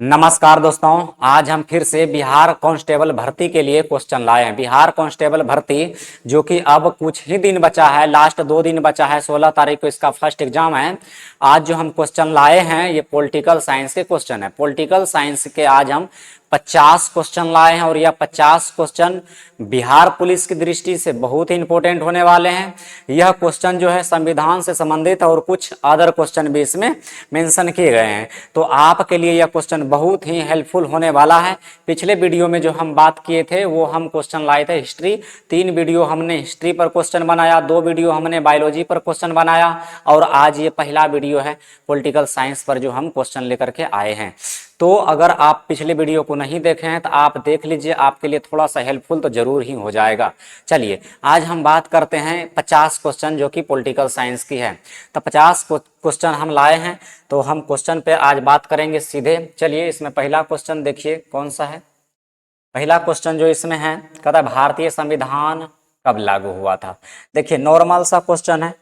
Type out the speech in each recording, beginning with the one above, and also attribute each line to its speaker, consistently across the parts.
Speaker 1: नमस्कार दोस्तों, आज हम फिर से बिहार कांस्टेबल भर्ती के लिए क्वेश्चन लाए हैं। बिहार कांस्टेबल भर्ती जो कि अब कुछ ही दिन बचा है, लास्ट 2 दिन बचा है, 16 तारीख को इसका फर्स्ट एग्जाम है। आज जो हम क्वेश्चन लाए हैं ये पॉलिटिकल साइंस के क्वेश्चन है। पॉलिटिकल साइंस के आज हम 50 क्वेश्चन लाए हैं और यह 50 क्वेश्चन बिहार पुलिस की दृष्टि से बहुत ही इंपॉर्टेंट होने वाले हैं। यह क्वेश्चन जो है संविधान से संबंधित और कुछ अदर क्वेश्चन भी इसमें मेंशन किए गए हैं, तो आपके लिए यह क्वेश्चन बहुत ही हेल्पफुल होने वाला है। पिछले वीडियो में जो हम बात किए थे वो हम क्वेश्चन लाए थे हिस्ट्री। 3 वीडियो हमने हिस्ट्री पर क्वेश्चन बनाया, 2 वीडियो हमने बायोलॉजी पर क्वेश्चन बनाया और आज ये पहला वीडियो है पॉलिटिकल साइंस पर जो हम क्वेश्चन लेकर के आए हैं। तो अगर आप पिछले वीडियो को नहीं देखे हैं तो आप देख लीजिए, आपके लिए थोड़ा सा हेल्पफुल तो जरूर ही हो जाएगा। चलिए आज हम बात करते हैं 50 क्वेश्चन जो कि पॉलिटिकल साइंस की है। तो 50 क्वेश्चन हम लाए हैं, तो हम क्वेश्चन पे आज बात करेंगे सीधे। चलिए इसमें पहला क्वेश्चन देखिए कौन सा है। पहला क्वेश्चन जो इसमें है कहता है भारतीय संविधान कब लागू हुआ था। देखिए नॉर्मल सा क्वेश्चन है,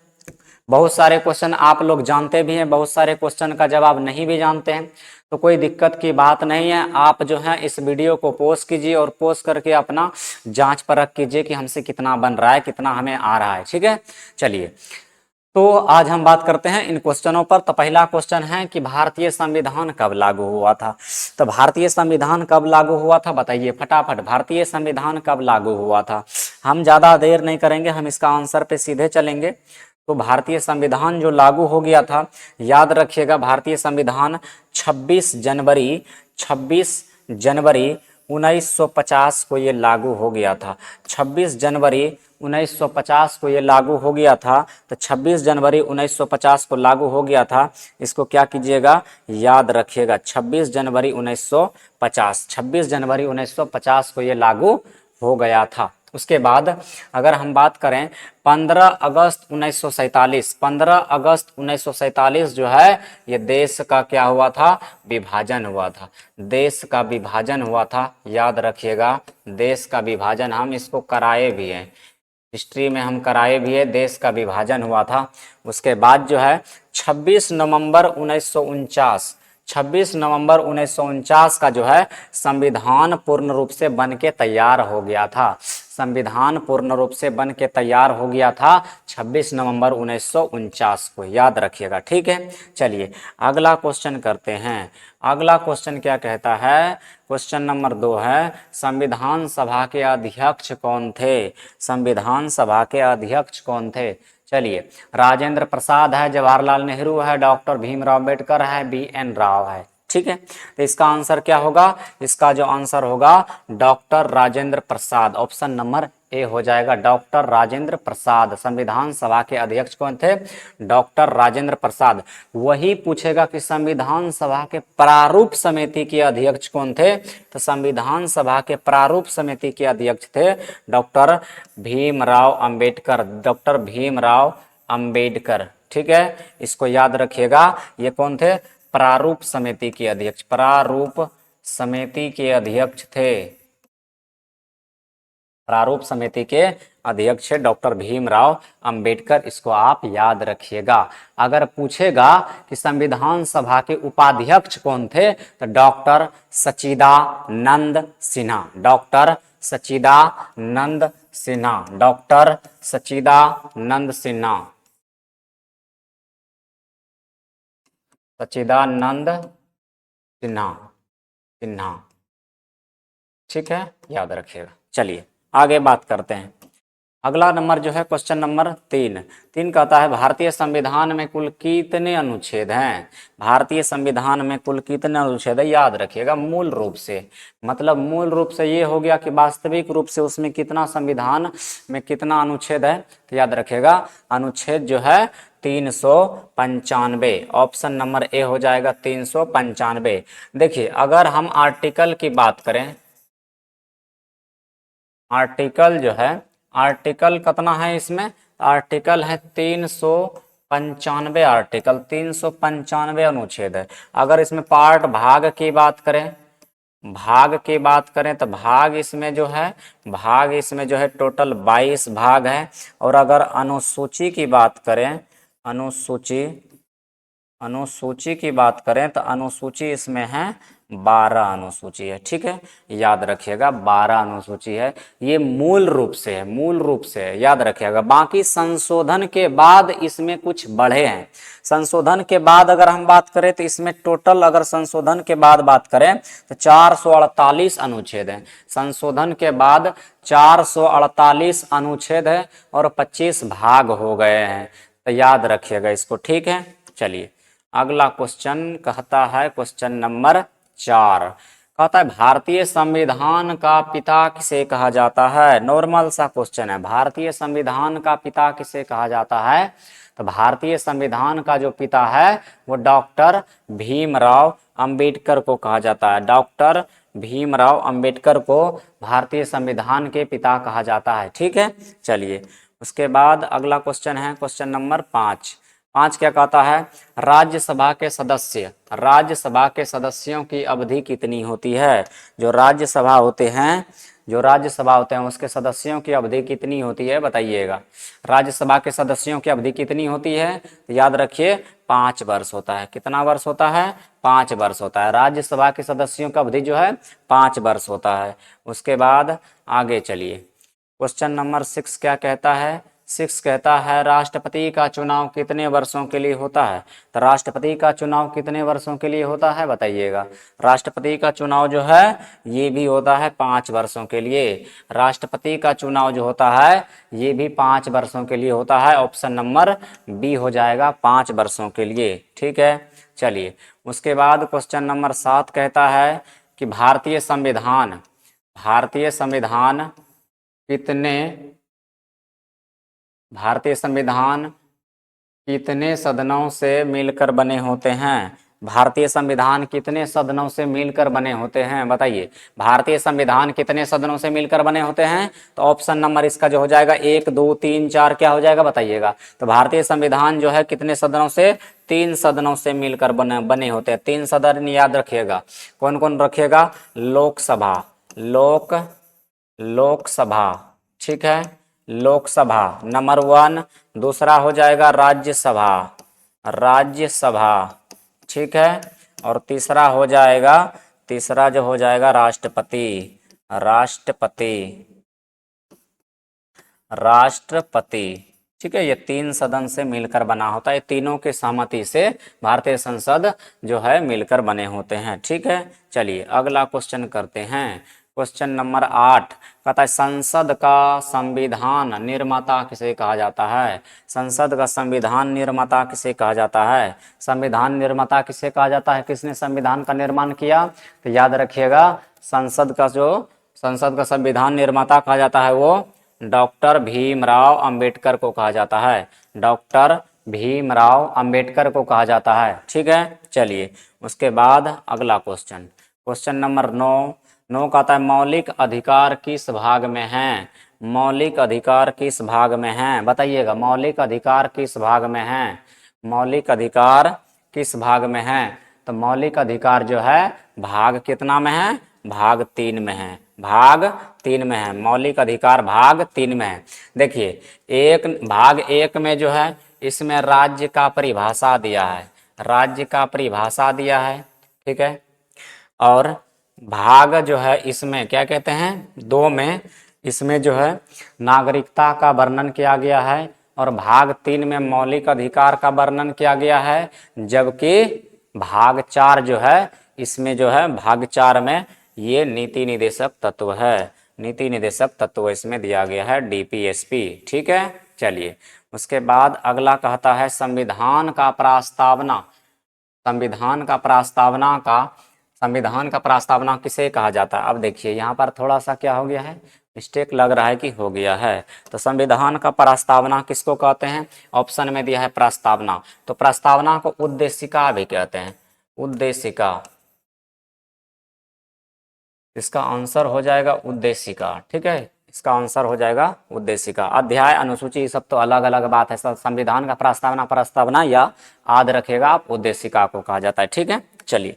Speaker 1: बहुत सारे क्वेश्चन आप लोग जानते भी हैं, बहुत सारे क्वेश्चन का जवाब नहीं भी जानते हैं, तो कोई दिक्कत की बात नहीं है। आप जो है इस वीडियो को पोस्ट कीजिए और पोस्ट करके अपना जांच परख कीजिए कि हमसे कितना बन रहा है, कितना हमें आ रहा है। ठीक है, चलिए तो आज हम बात करते हैं इन क्वेश्चनों पर। तो पहला क्वेश्चन है कि भारतीय संविधान कब लागू हुआ था। तो भारतीय संविधान कब लागू हुआ था बताइए फटाफट, भारतीय संविधान कब लागू हुआ था। हम ज़्यादा देर नहीं करेंगे, हम इसका आंसर पे सीधे चलेंगे। तो भारतीय संविधान जो लागू हो गया था, याद रखिएगा, भारतीय संविधान 26 जनवरी 1950 को ये लागू हो गया था। 26 जनवरी 1950 को ये लागू हो गया था। तो 26 जनवरी 1950 को लागू हो गया था, इसको क्या कीजिएगा याद रखिएगा, 26 जनवरी 1950 को ये लागू हो गया था। उसके बाद अगर हम बात करें 15 अगस्त 1947 जो है ये देश का क्या हुआ था, विभाजन हुआ था। देश का विभाजन हुआ था, याद रखिएगा, देश का विभाजन हम इसको कराए भी हैं, हिस्ट्री में हम कराए भी है, देश का विभाजन हुआ था। उसके बाद जो है 26 नवंबर 1949 का जो है संविधान पूर्ण रूप से बन के तैयार हो गया था। संविधान पूर्ण रूप से बन के तैयार हो गया था 26 नवंबर 1949 को, याद रखिएगा। ठीक है, चलिए अगला क्वेश्चन करते हैं। अगला क्वेश्चन क्या कहता है, क्वेश्चन नंबर 2 है संविधान सभा के अध्यक्ष कौन थे। संविधान सभा के अध्यक्ष कौन थे। चलिए राजेंद्र प्रसाद है, जवाहरलाल नेहरू है, डॉक्टर भीमराव अम्बेडकर है, BN राव है। ठीक है, तो इसका आंसर क्या होगा, इसका जो आंसर होगा doctor Rajendra Prasad, option number A हो जाएगा, डॉक्टर राजेंद्र प्रसाद। संविधान सभा के अध्यक्ष कौन थे, डॉक्टर राजेंद्र प्रसाद। वही पूछेगा कि संविधान सभा के प्रारूप समिति के अध्यक्ष कौन थे, तो संविधान सभा के प्रारूप समिति के अध्यक्ष थे डॉक्टर भीमराव अंबेडकर, डॉक्टर भीमराव अंबेडकर। ठीक है, इसको याद रखिएगा, ये कौन थे, प्रारूप समिति के अध्यक्ष, प्रारूप समिति के अध्यक्ष थे, प्रारूप समिति के अध्यक्ष डॉक्टर भीमराव अंबेडकर। इसको आप याद रखिएगा। अगर पूछेगा कि संविधान सभा के उपाध्यक्ष कौन थे, तो डॉक्टर सच्चिदानंद सिन्हा, डॉक्टर सच्चिदानंद सिन्हा, डॉक्टर सच्चिदानंद सिन्हा, सच्चिदानंद सिन्हा। ठीक है, याद रखिएगा। चलिए आगे बात करते हैं। अगला नंबर जो है क्वेश्चन नंबर 3 कहता है भारतीय संविधान में कुल कितने अनुच्छेद हैं। भारतीय संविधान में कुल कितने अनुच्छेद है, याद रखिएगा। मूल रूप से मतलब मूल रूप से ये हो गया कि वास्तविक रूप से उसमें कितना, संविधान में कितना अनुच्छेद है, तो याद रखिएगा अनुच्छेद जो है 395, ऑप्शन नंबर ए हो जाएगा 395। देखिए अगर हम आर्टिकल की बात करें, आर्टिकल जो है, आर्टिकल कितना है इसमें, आर्टिकल है 395, आर्टिकल 395 अनुच्छेद है। अगर इसमें पार्ट भाग की बात करें, भाग की बात करें तो भाग इसमें जो है, भाग इसमें जो है टोटल 22 भाग है। और अगर अनुसूची की बात करें, अनुसूची की बात करें तो अनुसूची इसमें है 12 अनुसूची है। ठीक है, याद रखिएगा 12 अनुसूची है। ये मूल रूप से है, मूल रूप से है, याद रखिएगा। बाकी संशोधन के बाद इसमें कुछ बढ़े हैं। संशोधन के बाद अगर हम बात करें तो इसमें टोटल अगर संशोधन के बाद बात करें तो 448 अनुच्छेद हैं। संशोधन के बाद 448 अनुच्छेद है और 25 भाग हो गए हैं। तो याद रखिएगा इसको। ठीक है, चलिए अगला क्वेश्चन कहता है, क्वेश्चन नंबर 4 कहता है भारतीय संविधान का पिता किसे कहा जाता है। नॉर्मल सा क्वेश्चन है, भारतीय संविधान का पिता किसे कहा जाता है। तो भारतीय संविधान का जो पिता है वो डॉक्टर भीमराव अंबेडकर को कहा जाता है। डॉक्टर भीमराव अंबेडकर को भारतीय संविधान के पिता कहा जाता है। ठीक है, चलिए उसके बाद अगला क्वेश्चन है, क्वेश्चन नंबर 5 क्या कहता है, राज्यसभा के सदस्य, राज्यसभा के सदस्यों की अवधि कितनी होती है। जो राज्यसभा होते हैं, जो राज्यसभा होते हैं उसके सदस्यों की अवधि कितनी होती है बताइएगा। राज्यसभा के सदस्यों की अवधि कितनी होती है, तो याद रखिए 5 वर्ष होता है। कितना वर्ष होता है, 5 वर्ष होता है। राज्यसभा के सदस्यों का अवधि जो है 5 वर्ष होता है। उसके बाद आगे चलिए, क्वेश्चन नंबर 6 क्या कहता है। 6 कहता है राष्ट्रपति का चुनाव कितने वर्षों के लिए होता है। तो राष्ट्रपति का चुनाव कितने वर्षों के लिए होता है बताइएगा। राष्ट्रपति का चुनाव जो है ये भी होता है 5 वर्षों के लिए। राष्ट्रपति का चुनाव जो होता है ये भी 5 वर्षों के लिए होता है। ऑप्शन नंबर बी हो जाएगा, 5 वर्षों के लिए। ठीक है, चलिए उसके बाद क्वेश्चन नंबर 7 कहता है कि भारतीय संविधान कितने सदनों से मिलकर बने होते हैं। भारतीय संविधान कितने सदनों से मिलकर बने होते हैं बताइए। भारतीय संविधान कितने सदनों से मिलकर बने होते हैं। तो ऑप्शन नंबर इसका जो हो जाएगा 1 2 3 4 क्या हो जाएगा बताइएगा। तो भारतीय संविधान जो है कितने सदनों से, 3 सदनों से मिलकर बने होते हैं। 3 सदन याद रखिएगा, कौन कौन रखिएगा। लोकसभा, ठीक है, लोकसभा नंबर 1। दूसरा हो जाएगा राज्यसभा, ठीक है। और तीसरा जो हो जाएगा राष्ट्रपति, ठीक है। ये 3 सदन से मिलकर बना होता है। तीनों के सहमति से भारतीय संसद जो है मिलकर बने होते हैं। ठीक है, चलिए अगला क्वेश्चन करते हैं। क्वेश्चन नंबर 8 कहता है संसद का संविधान निर्माता किसे कहा जाता है। संसद का संविधान निर्माता किसे कहा जाता है। संविधान निर्माता किसे कहा जाता है, किसने संविधान का निर्माण किया। तो याद रखिएगा संसद का संविधान निर्माता कहा जाता है वो डॉक्टर भीमराव अंबेडकर को कहा जाता है। डॉक्टर भीमराव अंबेडकर को कहा जाता है। ठीक है, चलिए उसके बाद अगला क्वेश्चन नंबर 9 कहता है मौलिक अधिकार किस भाग में हैं। मौलिक अधिकार किस भाग में हैं बताइएगा। मौलिक अधिकार किस भाग में हैं। मौलिक अधिकार किस भाग में हैं। तो मौलिक अधिकार जो है भाग कितना में है, भाग 3 में है। भाग 3 में है, मौलिक अधिकार भाग 3 में है। देखिए भाग 1 में जो है इसमें राज्य का परिभाषा दिया है, ठीक है। और भाग जो है इसमें क्या कहते हैं 2 में, इसमें जो है नागरिकता का वर्णन किया गया है और भाग 3 में मौलिक अधिकार का वर्णन किया गया है। जबकि भाग 4 जो है इसमें जो है भाग 4 में ये नीति निदेशक तत्व है, नीति निदेशक तत्व इसमें दिया गया है DPSP। ठीक है, चलिए उसके बाद अगला कहता है संविधान का प्रस्तावना किसे कहा जाता है। अब देखिए यहाँ पर थोड़ा सा क्या हो गया है, मिस्टेक लग रहा है कि हो गया है। तो संविधान का प्रस्तावना किसको कहते हैं, ऑप्शन में दिया है प्रस्तावना। तो प्रस्तावना को उद्देशिका भी कहते हैं, उद्देशिका। इसका आंसर हो जाएगा उद्देशिका। ठीक है, इसका आंसर हो जाएगा उद्देशिका। अध्याय अनुसूची सब तो अलग अलग बात है। संविधान का प्रस्तावना या आद रखेगा आप, उद्देशिका को कहा जाता है। ठीक है, चलिए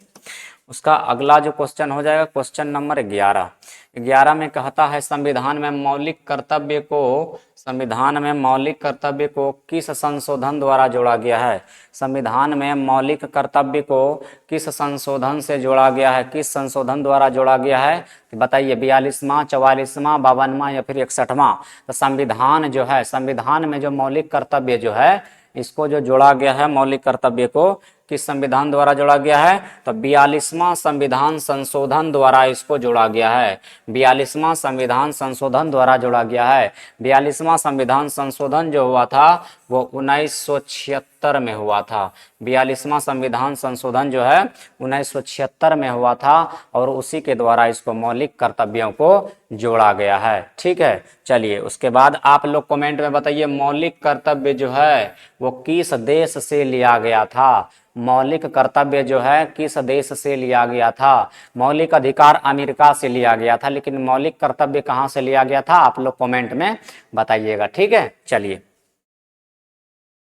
Speaker 1: उसका अगला जो क्वेश्चन हो जाएगा क्वेश्चन नंबर 11 में कहता है संविधान में मौलिक कर्तव्य को संविधान में मौलिक कर्तव्य को किस संशोधन द्वारा जोड़ा गया है? संविधान में मौलिक कर्तव्य को किस संशोधन से जोड़ा गया है? किस संशोधन द्वारा जोड़ा गया है? तो बताइए, 42वां, 44वां, 52वां या फिर 61वां? तो संविधान जो है, संविधान में जो मौलिक कर्तव्य जो है, इसको जो जोड़ा गया है, मौलिक कर्तव्य को किस संविधान द्वारा जोड़ा गया है? तो 42वां संविधान संशोधन द्वारा इसको जोड़ा गया है। 42वां संविधान संशोधन द्वारा जोड़ा गया है। 42वां संविधान संशोधन जो हुआ था वो 1976 में हुआ था। 42वां संविधान संशोधन जो है 1976 में हुआ था और उसी के द्वारा इसको मौलिक कर्तव्यों को जोड़ा गया है। ठीक है, चलिए उसके बाद आप लोग कमेंट में बताइए, मौलिक कर्तव्य जो है वो किस देश से लिया गया था? मौलिक कर्तव्य जो है किस देश से लिया गया था? मौलिक अधिकार अमेरिका से लिया गया था, लेकिन मौलिक कर्तव्य कहाँ से लिया गया था? आप लोग कमेंट में बताइएगा। ठीक है, चलिए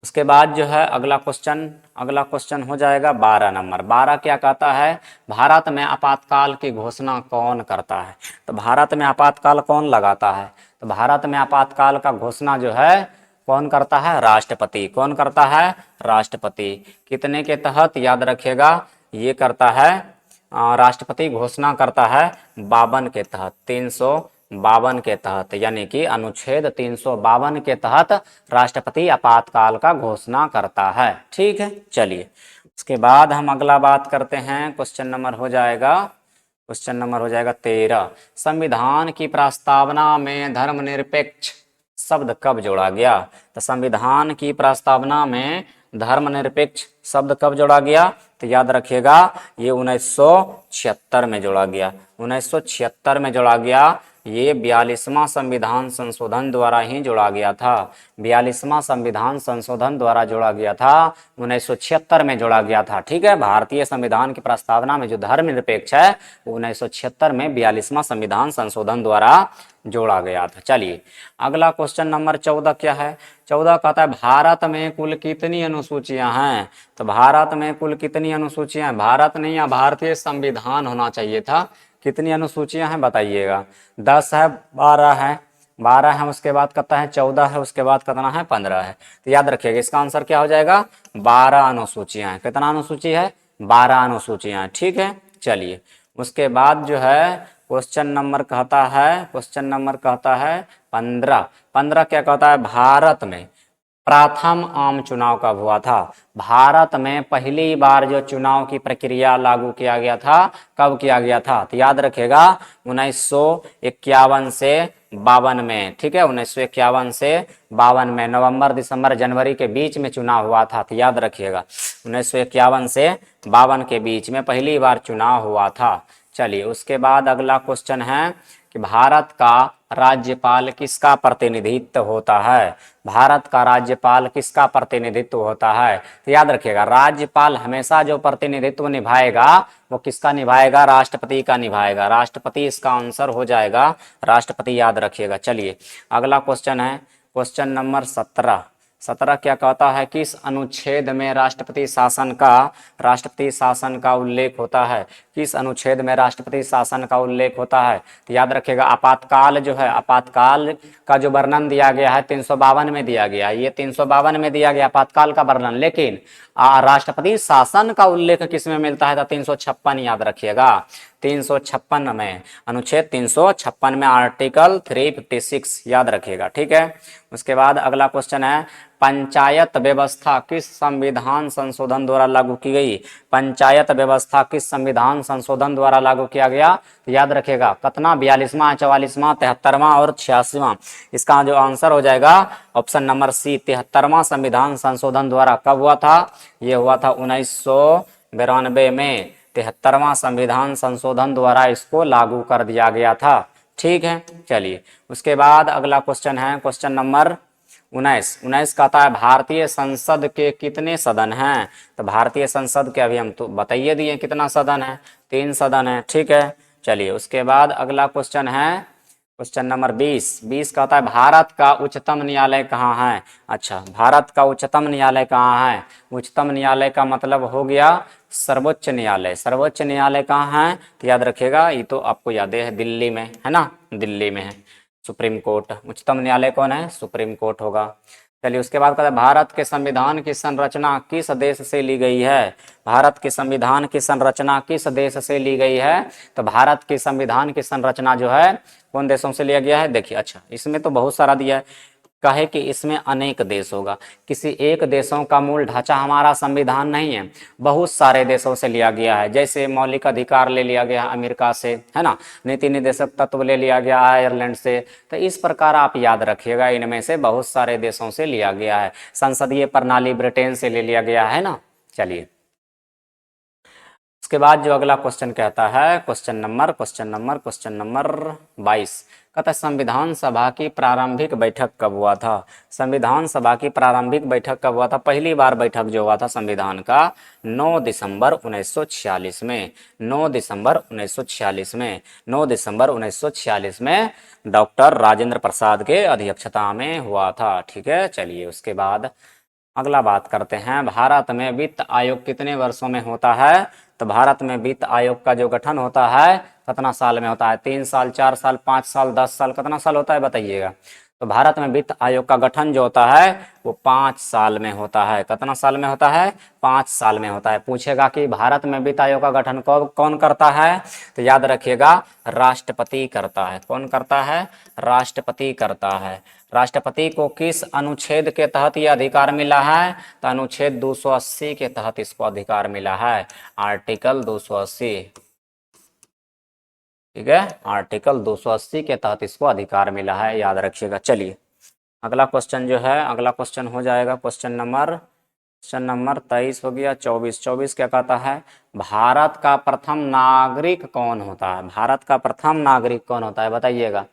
Speaker 1: उसके बाद जो है अगला क्वेश्चन हो जाएगा 12 नंबर। 12 क्या कहता है? भारत में आपातकाल की घोषणा कौन करता है? तो भारत में आपातकाल कौन लगाता है? तो भारत में आपातकाल का घोषणा जो है कौन करता है? राष्ट्रपति। कौन करता है? राष्ट्रपति। कितने के तहत? याद रखिएगा, ये करता है राष्ट्रपति घोषणा करता है 52 के तहत, 352 के तहत, यानी कि अनुच्छेद 352 के तहत राष्ट्रपति आपातकाल का घोषणा करता है। ठीक है, चलिए उसके बाद हम अगला बात करते हैं। क्वेश्चन नंबर हो जाएगा 13। संविधान की प्रस्तावना में धर्मनिरपेक्ष शब्द कब जोड़ा गया? तो संविधान की प्रस्तावना में धर्मनिरपेक्ष शब्द कब जोड़ा गया? तो याद रखिएगा, ये 1976 में जोड़ा गया। 1976 में जोड़ा गया। ये 42वां संविधान संशोधन द्वारा ही जोड़ा गया था। 42वां संविधान संशोधन द्वारा जोड़ा गया था, 1976 में जोड़ा गया था। ठीक है, भारतीय संविधान की प्रस्तावना में जो धर्मनिरपेक्ष है 1976 में 42वां संविधान संशोधन द्वारा जोड़ा गया था। चलिए अगला क्वेश्चन नंबर 14 क्या है? 14 कहता है भारत में कुल कितनी अनुसूचियां हैं? तो भारत में कुल कितनी अनुसूचियां हैं? भारत नहीं, या भारतीय संविधान होना चाहिए था। कितनी अनुसूचियां हैं बताइएगा? 10 है, 12 है, 12 है, उसके बाद कहता है 14 है, उसके बाद कितना है? 15 है। तो याद रखिएगा इसका आंसर क्या हो जाएगा? 12 अनुसूचियां हैं। कितना अनुसूची है? 12 अनुसूचियां हैं। ठीक है, चलिए उसके बाद जो है क्वेश्चन नंबर कहता है 15। 15 क्या कहता है? भारत में प्रथम आम चुनाव कब हुआ था? भारत में पहली बार जो चुनाव की प्रक्रिया लागू किया गया था, कब किया गया था? तो याद रखेगा 1951 से 52 में। ठीक है, 1951 से 52 में, नवंबर, दिसंबर, जनवरी के बीच में चुनाव हुआ था। तो याद रखिएगा 1951 से 52 के बीच में पहली बार चुनाव हुआ था। चलिए उसके बाद अगला क्वेश्चन है कि भारत का राज्यपाल किसका प्रतिनिधित्व होता है? भारत का राज्यपाल किसका प्रतिनिधित्व होता है? तो याद रखिएगा राज्यपाल हमेशा जो प्रतिनिधित्व निभाएगा वो किसका निभाएगा? राष्ट्रपति का निभाएगा। राष्ट्रपति इसका आंसर हो जाएगा, राष्ट्रपति, याद रखिएगा। चलिए अगला क्वेश्चन है क्वेश्चन नंबर 17। 17 क्या कहता है? किस अनुच्छेद में राष्ट्रपति शासन का उल्लेख होता है? किस अनुच्छेद में राष्ट्रपति शासन का उल्लेख होता है? तो याद रखिएगा आपातकाल जो है, आपातकाल का जो वर्णन दिया गया है 352 में दिया गया है। ये 352 में दिया गया आपातकाल का वर्णन, लेकिन राष्ट्रपति शासन का उल्लेख किस में मिलता है? तो 356, याद रखिएगा 356 में, अनुच्छेद 356 में, आर्टिकल 356, याद रखिएगा। ठीक है, उसके बाद अगला क्वेश्चन है पंचायत व्यवस्था किस संविधान संशोधन द्वारा लागू की गई? पंचायत व्यवस्था किस संविधान संशोधन द्वारा लागू किया गया? तो याद रखिएगा कितना? 42वां, 44वां, 73वां और 86वां। इसका जो आंसर हो जाएगा ऑप्शन नंबर सी, 73वां संविधान संशोधन द्वारा। कब हुआ था? ये हुआ था 1992 में। 73वां संविधान संशोधन द्वारा इसको लागू कर दिया गया था। ठीक है, चलिए उसके बाद अगला क्वेश्चन है क्वेश्चन नंबर 19 कहता है भारतीय संसद के कितने सदन हैं? तो भारतीय संसद के अभी हम तो बताइए दिए कितना सदन है, 3 सदन है। ठीक है, चलिए उसके बाद अगला क्वेश्चन है क्वेश्चन नंबर 20 कहता है भारत का उच्चतम न्यायालय कहाँ है? अच्छा, भारत का उच्चतम न्यायालय कहाँ है? उच्चतम न्यायालय का मतलब हो गया सर्वोच्च न्यायालय। सर्वोच्च न्यायालय कहाँ है? तो याद रखिएगा, ये तो आपको याद है दिल्ली में है ना, दिल्ली में है। Supreme court. उच्चतम न्यायालय कौन है? सुप्रीम कोर्ट होगा। चलिए उसके बाद कहता है भारत के संविधान की संरचना किस देश से ली गई है? भारत के संविधान की संरचना किस देश से ली गई है? तो भारत के संविधान की संरचना जो है कौन देशों से लिया गया है? देखिए, अच्छा इसमें तो बहुत सारा दिया है, कहे कि इसमें अनेक देश होगा, किसी एक देशों का मूल ढांचा हमारा संविधान नहीं है, बहुत सारे देशों से लिया गया है। जैसे मौलिक अधिकार ले लिया गया अमेरिका से, है ना, नीति निर्देशक तत्व ले लिया गया आयरलैंड से। तो इस प्रकार आप याद रखिएगा, इनमें से बहुत सारे देशों से लिया गया है। संसदीय प्रणाली ब्रिटेन से ले लिया गया है ना। चलिए उसके बाद जो अगला क्वेश्चन कहता है, क्वेश्चन नंबर 22 कहता है संविधान सभा की प्रारंभिक बैठक कब हुआ था? संविधान सभा की प्रारंभिक बैठक कब हुआ था? पहली बार बैठक जो हुआ था संविधान का 9 दिसंबर 1946 में। 9 दिसंबर 1946 में डॉक्टर राजेंद्र प्रसाद के अध्यक्षता में हुआ था। ठीक है, चलिए उसके बाद अगला बात करते हैं, भारत में वित्त आयोग कितने वर्षों में होता है? तो भारत में वित्त आयोग का जो गठन होता है कितना साल में होता है? 3 साल, 4 साल, 5 साल, 10 साल, कितना साल होता है बताइएगा? तो भारत में वित्त आयोग का गठन जो होता है वो 5 साल में होता है। कितना साल में होता है? 5 साल में होता है। पूछेगा कि भारत में वित्त आयोग का गठन कौन करता है? तो याद रखिएगा राष्ट्रपति करता है। कौन करता है? राष्ट्रपति करता है। राष्ट्रपति को किस अनुच्छेद के तहत यह अधिकार मिला है? तो अनुच्छेद 280 के तहत इसको अधिकार मिला है, आर्टिकल 280। ठीक है, आर्टिकल 280 के तहत इसको अधिकार मिला है, याद रखिएगा। चलिए अगला क्वेश्चन जो है, अगला क्वेश्चन हो जाएगा क्वेश्चन नंबर 23 हो गया। 24 क्या कहता है? भारत का प्रथम नागरिक कौन होता है? भारत का प्रथम नागरिक कौन होता है बताइएगा?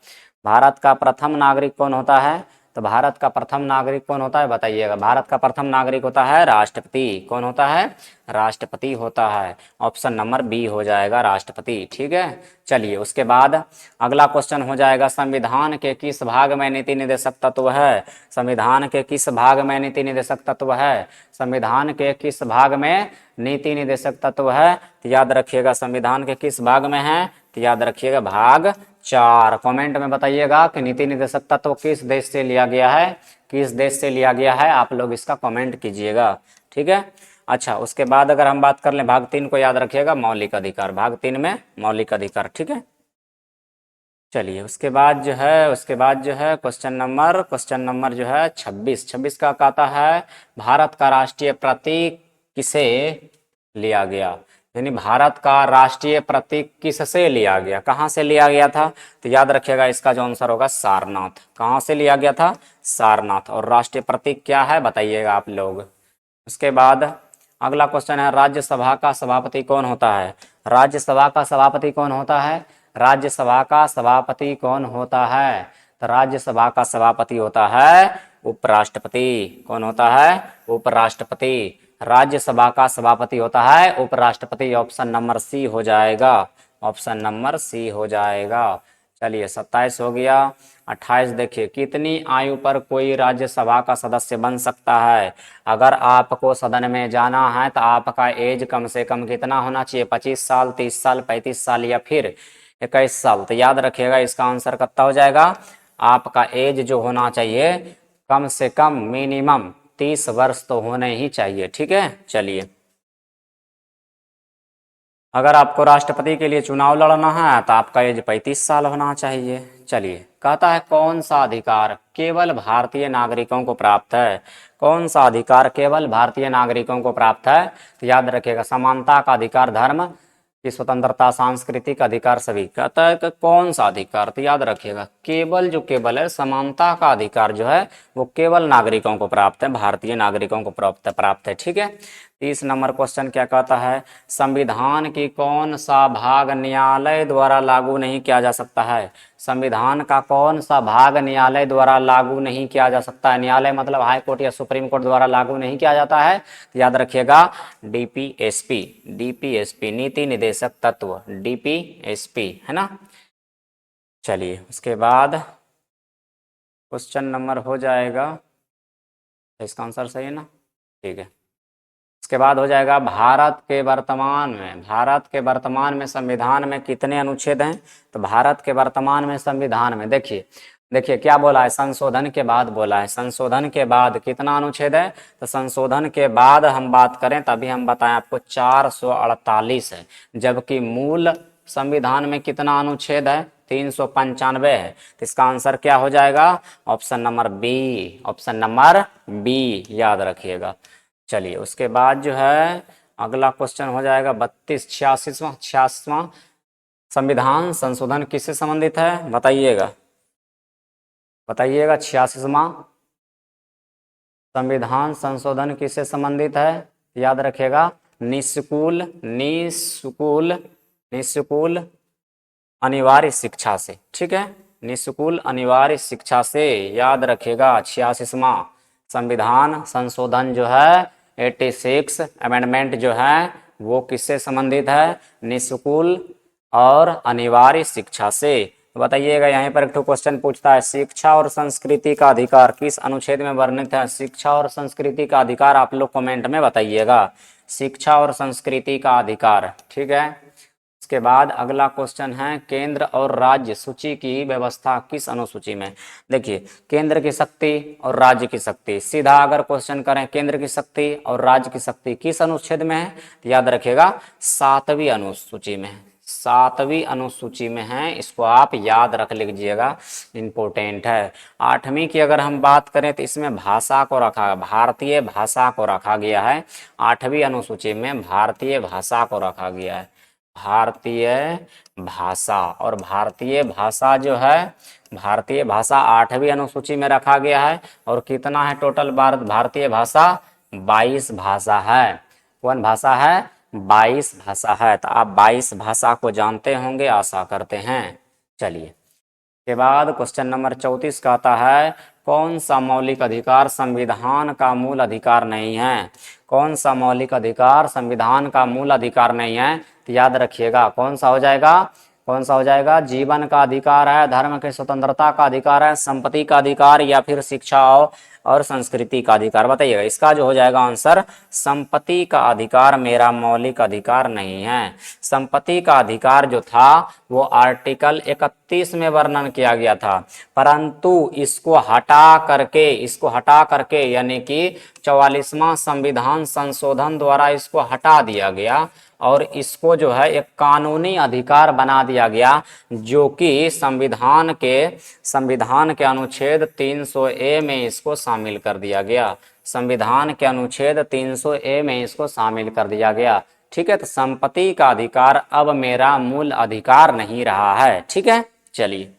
Speaker 1: भारत का प्रथम नागरिक कौन होता है? तो भारत का प्रथम नागरिक कौन होता है बताइएगा? भारत का प्रथम नागरिक होता है राष्ट्रपति। कौन होता है? राष्ट्रपति होता है। ऑप्शन नंबर बी हो जाएगा, राष्ट्रपति। ठीक है, चलिए उसके बाद अगला क्वेश्चन हो जाएगा, संविधान के किस भाग में नीति निर्देशक तत्व है? संविधान के किस भाग में नीति निर्देशक तत्व है? संविधान के किस भाग में नीति निर्देशक तत्व है? तो याद रखिएगा संविधान के किस भाग में है? तो याद रखिएगा भाग 4। कमेंट में बताइएगा कि नीति निर्देशक तत्व किस देश से लिया गया है, किस देश से लिया गया है, आप लोग इसका कमेंट कीजिएगा। ठीक है, अच्छा उसके बाद अगर हम बात कर लें भाग 3 को, याद रखिएगा मौलिक अधिकार, भाग 3 में मौलिक अधिकार। ठीक है, चलिए उसके बाद जो है क्वेश्चन नंबर जो है 26 का कहता है भारत का राष्ट्रीय प्रतीक किसे लिया गया? यानी भारत का राष्ट्रीय प्रतीक किससे लिया गया, कहाँ से लिया गया था? तो याद रखिएगा इसका जो आंसर होगा सारनाथ। कहाँ से लिया गया था? सारनाथ। और राष्ट्रीय प्रतीक क्या है बताइएगा आप लोग। उसके बाद अगला क्वेश्चन है, राज्यसभा का सभापति कौन होता है? राज्यसभा का सभापति कौन होता है? राज्यसभा का सभापति कौन होता है? तो राज्यसभा का सभापति होता है उपराष्ट्रपति। कौन होता है? उपराष्ट्रपति। राज्यसभा का सभापति होता है उपराष्ट्रपति। ऑप्शन नंबर सी हो जाएगा, ऑप्शन नंबर सी हो जाएगा। चलिए 27 हो गया। 28 देखिए, कितनी आयु पर कोई राज्यसभा का सदस्य बन सकता है? अगर आपको सदन में जाना है तो आपका एज कम से कम कितना होना चाहिए? 25 साल, 30 साल, 35 साल या फिर 21 साल। तो याद रखिएगा इसका आंसर कितना हो जाएगा? आपका एज जो होना चाहिए कम से कम मिनिमम 30 वर्ष तो होने ही चाहिए। ठीक है, चलिए अगर आपको राष्ट्रपति के लिए चुनाव लड़ना है तो आपका एज 35 साल होना चाहिए। चलिए कहता है कौन सा अधिकार केवल भारतीय नागरिकों को प्राप्त है? कौन सा अधिकार केवल भारतीय नागरिकों को प्राप्त है? तो याद रखिएगा समानता का अधिकार, धर्म की स्वतंत्रता, सांस्कृतिक अधिकार सभी। कहता है कि कौन सा अधिकार? तो याद रखिएगा केवल जो केवल है समानता का अधिकार जो है वो केवल नागरिकों को प्राप्त है, भारतीय नागरिकों को प्राप्त है। ठीक है, 30 नंबर क्वेश्चन क्या कहता है? संविधान की कौन सा भाग न्यायालय द्वारा लागू नहीं किया जा सकता है? संविधान का कौन सा भाग न्यायालय द्वारा लागू नहीं किया जा सकता है? न्यायालय मतलब हाई कोर्ट या सुप्रीम कोर्ट द्वारा लागू नहीं किया जाता है। तो याद रखिएगा डीपीएसपी नीति निर्देशक तत्व, डीपीएसपी, है ना। चलिए उसके बाद क्वेश्चन नंबर हो जाएगा, इसका आंसर सही है ना? ठीक है, इसके बाद हो जाएगा भारत के वर्तमान में संविधान में कितने अनुच्छेद हैं? तो भारत के वर्तमान में संविधान में देखिए देखिए क्या बोला है, संशोधन के बाद बोला है। संशोधन के बाद कितना अनुच्छेद है, तो संशोधन के बाद हम बात करें तभी हम बताएं आपको 448 है, जबकि मूल संविधान में कितना अनुच्छेद है, 395 है। तो इसका आंसर क्या हो जाएगा, option number B, option number B याद रखिएगा। चलिए उसके बाद जो है अगला क्वेश्चन हो जाएगा 32 छियासीवां संविधान संशोधन किससे संबंधित है, बताइएगा बताइएगा। 86वां संविधान संशोधन किससे संबंधित है, याद रखिएगा, निःशुल्क अनिवार्य शिक्षा से, ठीक है, निःशुल्क अनिवार्य शिक्षा से, याद रखिएगा। 86वां संविधान संशोधन जो है 86 अमेंडमेंट जो है वो किससे संबंधित है, निःशुल्क और अनिवार्य शिक्षा से। तो बताइएगा, यहाँ पर एक तो क्वेश्चन पूछता है शिक्षा और संस्कृति का अधिकार किस अनुच्छेद में वर्णित है। शिक्षा और संस्कृति का अधिकार आप लोग कमेंट में बताइएगा, शिक्षा और संस्कृति का अधिकार, ठीक है। इसके बाद अगला क्वेश्चन है केंद्र और राज्य सूची की व्यवस्था किस अनुसूची में। देखिए केंद्र की शक्ति और राज्य की शक्ति, सीधा अगर क्वेश्चन करें केंद्र की शक्ति और राज्य की शक्ति किस अनुच्छेद में है, तो याद रखिएगा 7वीं अनुसूची में, 7वीं अनुसूची में है। इसको आप याद रख लीजिएगा, इंपॉर्टेंट है। 8वीं की अगर हम बात करें तो इसमें भाषा को रखा, भारतीय भाषा को रखा गया है। 8वीं अनुसूची में भारतीय भाषा को रखा गया है, भारतीय भाषा। और भारतीय भाषा जो है, भारतीय भाषा 8वीं अनुसूची में रखा गया है। और कितना है टोटल भारतीय भाषा, 22 भाषा है। कौन भाषा है, 22 भाषा है। तो आप 22 भाषा को जानते होंगे, आशा करते हैं। चलिए के बाद क्वेश्चन नंबर 34 का आता है कौन सा मौलिक अधिकार संविधान का मूल अधिकार नहीं है। कौन सा मौलिक अधिकार संविधान का मूल अधिकार नहीं है, तो याद रखिएगा कौन सा हो जाएगा, कौन सा हो जाएगा, जीवन का अधिकार है, धर्म की स्वतंत्रता का अधिकार है, संपत्ति का अधिकार, या फिर शिक्षा और संस्कृति का अधिकार। बताइएगा, इसका जो हो जाएगा आंसर संपत्ति का अधिकार मेरा मौलिक अधिकार नहीं है। संपत्ति का अधिकार जो था वो आर्टिकल 31 में वर्णन किया गया था, परंतु इसको हटा करके यानी कि 44वां संविधान संशोधन द्वारा इसको हटा दिया गया और इसको जो है एक कानूनी अधिकार बना दिया गया, जो कि संविधान के अनुच्छेद 300A में इसको शामिल कर दिया गया। संविधान के अनुच्छेद 300A में इसको शामिल कर दिया गया, ठीक है। तो संपत्ति का अधिकार अब मेरा मूल अधिकार नहीं रहा है, ठीक है। चलिए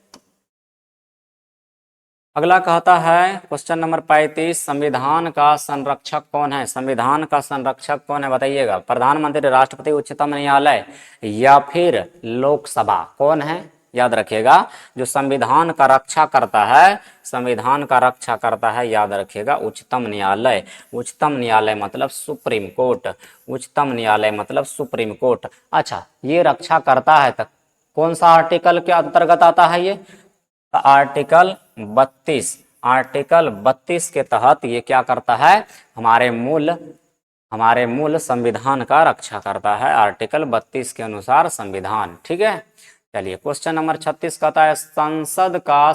Speaker 1: अगला कहता है क्वेश्चन नंबर 35 संविधान का संरक्षक कौन है। संविधान का संरक्षक कौन है, बताइएगा। प्रधानमंत्री, राष्ट्रपति, उच्चतम न्यायालय या फिर लोकसभा, कौन है, याद रखिएगा। जो संविधान का रक्षा करता है, संविधान का रक्षा करता है, याद रखिएगा, उच्चतम न्यायालय। उच्चतम न्यायालय मतलब सुप्रीम कोर्ट, उच्चतम न्यायालय मतलब सुप्रीम कोर्ट। अच्छा, ये रक्षा करता है तक कौन सा आर्टिकल के अंतर्गत आता है ये, आर्टिकल 32 के तहत ये क्या करता है, हमारे मूल संविधान का रक्षा करता है, आर्टिकल 32 के अनुसार संविधान, ठीक है। चलिए क्वेश्चन नंबर 36 कहता है संसद का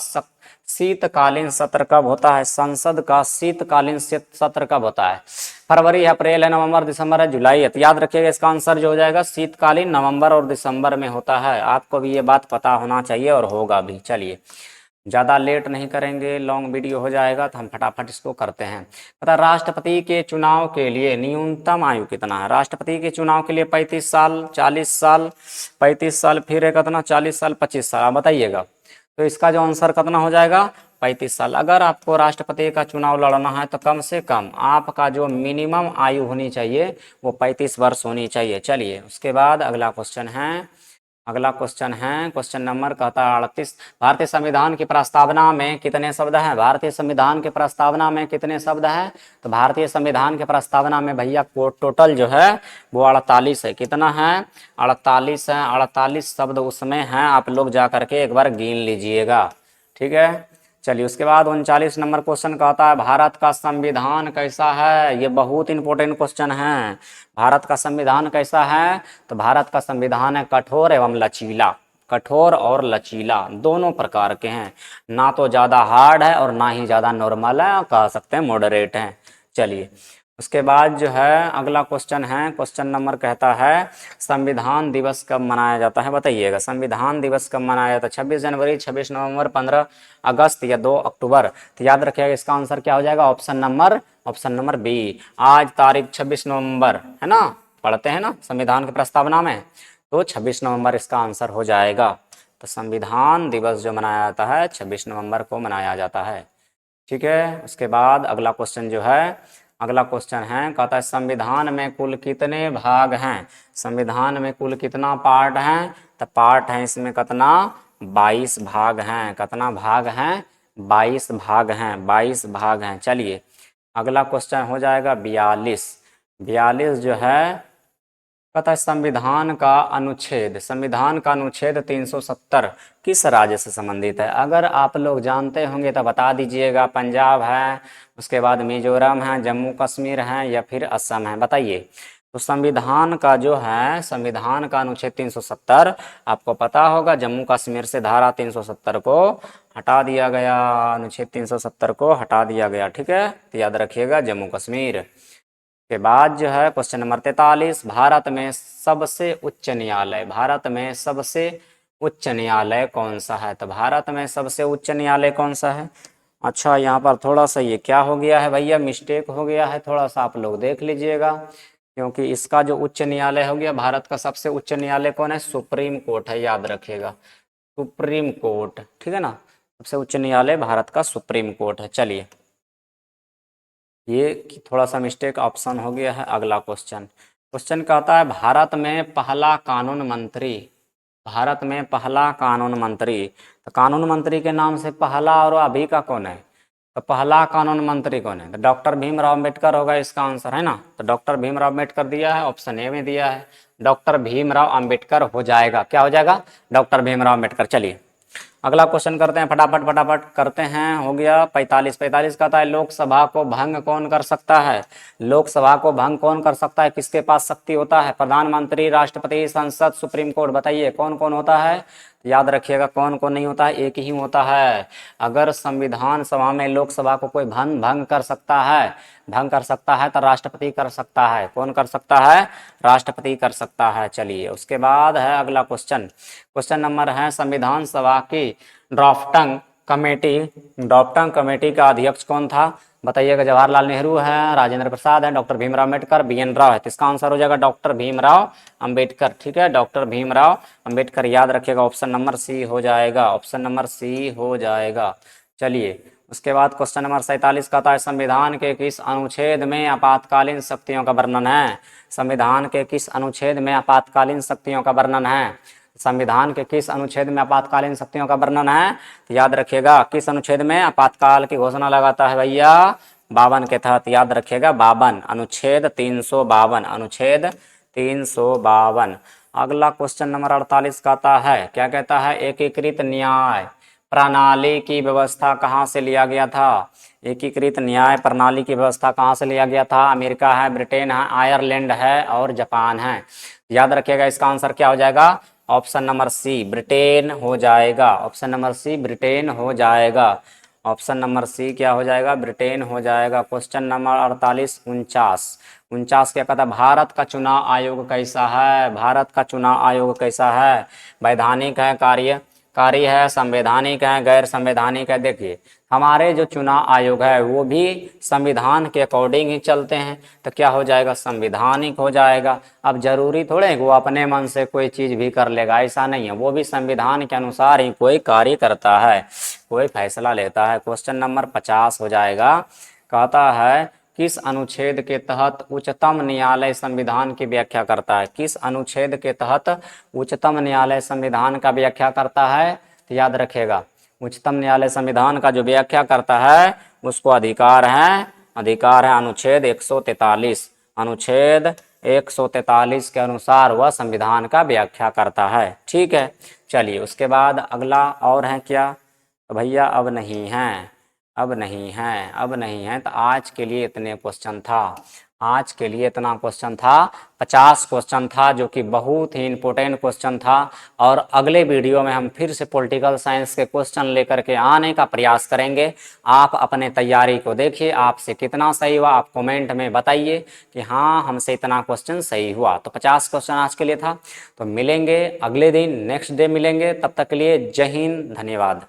Speaker 1: शीतकालीन सत्र कब होता है। संसद का शीतकालीन सत्र कब होता है, फरवरी, अप्रैल है, नवंबर, दिसंबर है, जुलाई है। तो याद रखिएगा इसका आंसर जो हो जाएगा शीतकालीन नवंबर और दिसंबर में होता है। आपको भी ये बात पता होना चाहिए और होगा भी। चलिए ज़्यादा लेट नहीं करेंगे, लॉन्ग वीडियो हो जाएगा, तो हम फटाफट इसको करते हैं। पता राष्ट्रपति के चुनाव के लिए न्यूनतम आयु कितना है। राष्ट्रपति के चुनाव के लिए 35 साल, 40 साल, 35 साल, फिर है कितना, 40 साल, 25 साल। आप बताइएगा, तो इसका जो आंसर कितना हो जाएगा, 35 साल। अगर आपको राष्ट्रपति का चुनाव लड़ना है तो कम से कम आपका जो मिनिमम आयु होनी चाहिए वो 35 वर्ष होनी चाहिए। चलिए उसके बाद अगला क्वेश्चन है क्वेश्चन नंबर कहता है 38 भारतीय संविधान की प्रस्तावना में कितने शब्द हैं। भारतीय संविधान के प्रस्तावना में कितने शब्द हैं, तो भारतीय संविधान के प्रस्तावना में भैया टोटल जो है वो 48 है। कितना है, 48 है। 48 शब्द उसमें हैं, आप लोग जा करके एक बार गिन लीजिएगा, ठीक है। चलिए उसके बाद 39 नंबर क्वेश्चन कहता है भारत का संविधान कैसा है। ये बहुत इंपॉर्टेंट क्वेश्चन है। भारत का संविधान कैसा है, तो भारत का संविधान है कठोर एवं लचीला। कठोर और लचीला दोनों प्रकार के हैं, ना तो ज़्यादा हार्ड है और ना ही ज़्यादा नॉर्मल है, कह सकते हैं मॉडरेट है। चलिए उसके बाद जो है अगला क्वेश्चन है, क्वेश्चन नंबर कहता है संविधान दिवस कब मनाया जाता है, बताइएगा। संविधान दिवस कब मनाया जाता है? 26 जनवरी, 26 नवंबर, 15 अगस्त या 2 अक्टूबर। तो याद रखिएगा इसका आंसर क्या हो जाएगा, ऑप्शन नंबर बी। आज तारीख 26 नवंबर है ना, पढ़ते हैं ना संविधान की प्रस्तावना में, तो 26 नवंबर इसका आंसर हो जाएगा। तो संविधान दिवस जो मनाया जाता है 26 नवंबर को मनाया जाता है। ठीक है, उसके बाद अगला क्वेश्चन जो है, अगला क्वेश्चन है, कहता है संविधान में कुल कितने भाग हैं? संविधान में कुल कितना पार्ट हैं? तो पार्ट हैं इसमें कितना, 22 भाग हैं। कितना भाग हैं? 22 भाग हैं, 22 भाग हैं। चलिए अगला क्वेश्चन हो जाएगा 42 जो है, कहता है संविधान का अनुच्छेद 370 किस राज्य से संबंधित है? अगर आप लोग जानते होंगे तो बता दीजिएगा। पंजाब है, उसके बाद मिजोरम है, जम्मू कश्मीर है या फिर असम है, बताइए। तो संविधान का जो है, संविधान का अनुच्छेद 370 आपको पता होगा, जम्मू कश्मीर से धारा 370 को हटा दिया गया, अनुच्छेद 370 को हटा दिया गया। ठीक है, तो याद रखिएगा जम्मू कश्मीर। के बाद जो है क्वेश्चन नंबर 43, भारत में सबसे उच्च न्यायालय कौन सा है? तो भारत में सबसे उच्च न्यायालय कौन सा है? अच्छा यहाँ पर थोड़ा सा ये क्या हो गया है भैया, मिस्टेक हो गया है, थोड़ा सा आप लोग देख लीजिएगा, क्योंकि इसका जो उच्च न्यायालय हो गया, भारत का सबसे उच्च न्यायालय कौन है? सुप्रीम कोर्ट है, याद रखिएगा सुप्रीम कोर्ट। ठीक है ना, सबसे उच्च न्यायालय भारत का सुप्रीम कोर्ट है। चलिए ये थोड़ा सा मिस्टेक ऑप्शन हो गया है। अगला क्वेश्चन कहता है भारत में पहला कानून मंत्री, तो कानून मंत्री के नाम से पहला और अभी का कौन है? तो पहला कानून मंत्री कौन है? तो डॉक्टर भीमराव अम्बेडकर होगा इसका आंसर, है ना। तो डॉक्टर भीमराव अम्बेडकर दिया है, ऑप्शन ए में दिया है, डॉक्टर भीमराव अम्बेडकर हो जाएगा। क्या हो जाएगा? डॉक्टर भीमराव अम्बेडकर। चलिए अगला क्वेश्चन करते हैं, फटाफट करते हैं। हो गया 45 कहता है लोकसभा को भंग कौन कर सकता है? लोकसभा को भंग कौन कर सकता है? किसके पास शक्ति होता है? प्रधानमंत्री, राष्ट्रपति, संसद, सुप्रीम कोर्ट, बताइए कौन कौन होता है? याद रखिएगा कौन कौन नहीं होता है, एक ही होता है। अगर संविधान सभा में लोकसभा को कोई भंग कर सकता है तो राष्ट्रपति कर सकता है। कौन कर सकता है? राष्ट्रपति कर सकता है। चलिए उसके बाद है अगला क्वेश्चन नंबर है, संविधान सभा की ड्राफ्टिंग कमेटी का अध्यक्ष कौन था? बताइएगा। जवाहरलाल नेहरू है, राजेंद्र प्रसाद है, डॉक्टर भीमराव अम्बेडकर, BN राव है। तो इसका आंसर हो जाएगा डॉक्टर भीमराव अम्बेडकर। ठीक है, डॉक्टर भीमराव अम्बेडकर, याद रखिएगा ऑप्शन नंबर सी हो जाएगा। चलिए उसके बाद क्वेश्चन नंबर 47 कहता है संविधान के किस अनुच्छेद में आपातकालीन शक्तियों का वर्णन है? संविधान के किस अनुच्छेद में आपातकालीन शक्तियों का वर्णन है? संविधान के किस अनुच्छेद में आपातकालीन शक्तियों का वर्णन है? तो याद रखिएगा किस अनुच्छेद में आपातकाल की घोषणा लगाता है भैया? 52 के तहत, याद रखिएगा 52, अनुच्छेद 352। अगला क्वेश्चन नंबर 48 कहता है, क्या कहता है? एकीकृत न्याय प्रणाली की व्यवस्था कहाँ से लिया गया था? एकीकृत न्याय प्रणाली की व्यवस्था कहाँ से लिया गया था? अमेरिका है, ब्रिटेन है, आयरलैंड है और जापान है। याद रखिएगा इसका आंसर क्या हो जाएगा? ऑप्शन नंबर सी ब्रिटेन हो जाएगा। ऑप्शन नंबर सी ब्रिटेन हो जाएगा। ऑप्शन नंबर सी क्या हो जाएगा? ब्रिटेन हो जाएगा। क्वेश्चन नंबर 48 49 क्या कहता है? भारत का चुनाव आयोग कैसा है? भारत का चुनाव आयोग कैसा है? वैधानिक है, कार्यकारी है, संवैधानिक है, गैर संवैधानिक है। देखिए हमारे जो चुनाव आयोग है वो भी संविधान के अकॉर्डिंग ही चलते हैं, तो क्या हो जाएगा? संवैधानिक हो जाएगा। अब जरूरी थोड़े है वो अपने मन से कोई चीज भी कर लेगा, ऐसा नहीं है, वो भी संविधान के अनुसार ही कोई कार्य करता है, कोई फैसला लेता है। क्वेश्चन नंबर 50 हो जाएगा, कहता है किस अनुच्छेद के तहत उच्चतम न्यायालय संविधान की व्याख्या करता है? किस अनुच्छेद के तहत उच्चतम न्यायालय संविधान का व्याख्या करता है? तो याद रखेगा उच्चतम न्यायालय संविधान का जो व्याख्या करता है उसको अधिकार है अनुच्छेद 143। अनुच्छेद 143 के अनुसार वह संविधान का व्याख्या करता है। ठीक है, चलिए उसके बाद अगला और है क्या? तो भैया अब नहीं है। तो आज के लिए इतने क्वेश्चन था। आज के लिए इतना क्वेश्चन था, 50 क्वेश्चन था जो कि बहुत ही इंपॉर्टेंट क्वेश्चन था। और अगले वीडियो में हम फिर से पॉलिटिकल साइंस के क्वेश्चन लेकर के आने का प्रयास करेंगे। आप अपने तैयारी को देखिए, आपसे कितना सही हुआ आप कमेंट में बताइए कि हाँ हमसे इतना क्वेश्चन सही हुआ। तो 50 क्वेश्चन आज के लिए था। तो मिलेंगे अगले दिन, नेक्स्ट डे मिलेंगे। तब तक के लिए जय हिंद, धन्यवाद।